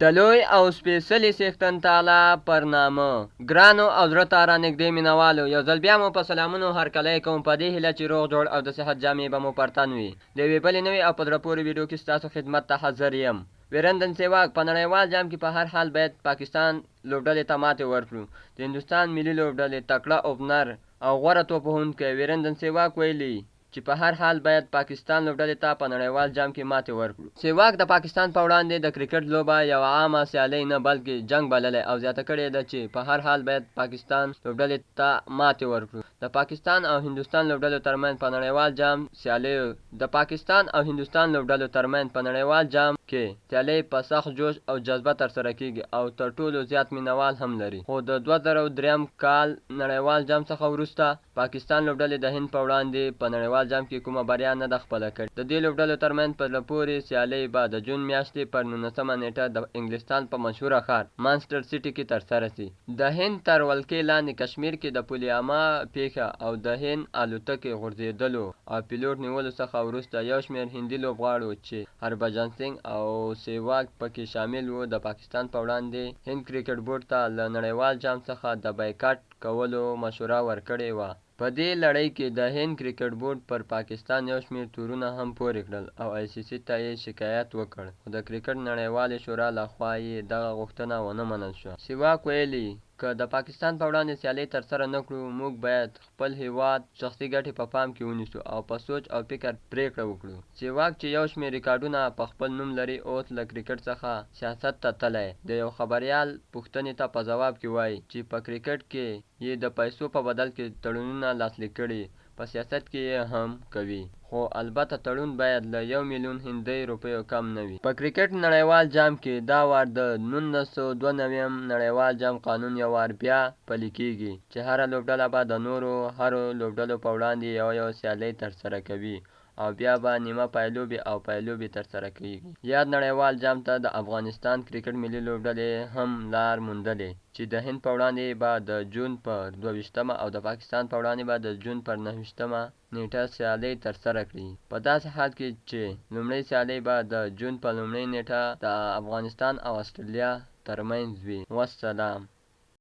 د لوی او سپېڅلي څښتن تعالی پر نامه. ګرانو او زړه ته رانږدې مینهوالو، یو ځل بیا مو په سلامونو هرکلی کوم، په دې هیله چې روغ جوړ او د صحت جامې به مو پر تن وي. د یوې بلې نوې او په زړه پورې ویډیو کې ستاسو خدمت ته حاضر یم. ویرندن سېواګ په نړیوال جام کې په هر حال باید پاکستان لوبډلې ته ماتې ورکړو. د هندوستان ملي لوبډلې تکړه اوپنر او غوره توپ وهونکی ویرندن سېواګ ویلي چې په هر حال باید پاکستان لوبډلې ته په نړیوال جام کې ماتې ورکړو. سېواګ د پاکستان په وړاندې د کرکټ لوبه یوه عامه سیالۍ نه بلکې جنګ بللی او زیاته کړې ده چې په هر حال باید پاکستان لوبډلې ته ماتې ورکړو. د پاکستان او هندوستان لوبډلو ترمنځ په نړیوال جام سیالیو په نړیوال جام کې سیالۍ په سخت جوش او جذبه ترسره کیږي او تر ټولو زیات مینوال هم لري. خو د 2003 کال نړیوال جام څخه وروسته پاکستان لوبډلې د هند په وړاندې په نړیوال جام کې کومه بریا نه ده خپله کړې. د دې لوبډلو ترمنځ په زړه پورې سیالۍ به د جون میاشتې پر 19 نیټه د انګلستان په مشهوره ښار مانچسټر سیټي کې ترسره شي. د هند تر ولکې لاندې کشمیر کې د پولیاما پیښه او د هند الوتکې غورځېدلو او پیلوټ نیولو څخه وروسته یو شمېر هندي لوبغاړو چې هربجن سنګ او سېواګ پکې شامل وو د پاکستان په وړاندې هند کرکټ بورډ ته له نړیوال جام څخه د بایکاټ کولو مشوره ورکړې وه. په دې لړۍ کې د هند کرکټ بورډ پر پاکستان یو شمېر تورونه هم پورې کړل او آی سی سی ته یې شکایت وکړ، خو د کرکټ نړیوالې شورا لخوا یې دغه غوښتنه ونه منل شوه. سېواګ ویلي که د پاکستان په وړاندې سیالۍ ترسره نه کړو، موږ باید خپل هیواد شخصي ګټې په پام کې ونیسو او په سوچ او فکر پریکړه وکړو. سېواګ چې یو شمېر ریکارډونه په خپل نوم لري، اوس له کرکټ څخه سیاست ته تللی. د یو خبریال پوښتنې ته په ځواب کې وایي چې په کرکټ کې یې د پیسو په بدل کې تړونونه لاسلیک کړي، په سیاست کې یې هم کوي، خو البته تړون باید له 1 میلیون هندۍ روپیو کم نه وي. په کرکټ نړیوال جام کې دا وار د 1992 نړیوال جام قانون یو وار بیا پلی کیږي چې هره لوبډله به د نورو هرو لوبډلو په وړاندې یو سیالۍ ترسره کوي او بیا به نیمه پایلوبې او پایلوبې ترسره کیږي. یاد نړیوال جام ته د افغانستان کرکټ ملي لوبډلې هم لار موندلې چې د هند په وړاندې به د جون پر 22 او د پاکستان په وړاندې به د جون پر 29 نیټه سیالۍ ترسره کړي، په داسې حال کې چې لومړۍ سیالۍ به د جون په لومړۍ نیټه د افغانستان او استرالیا ترمنځ وي. والسلام.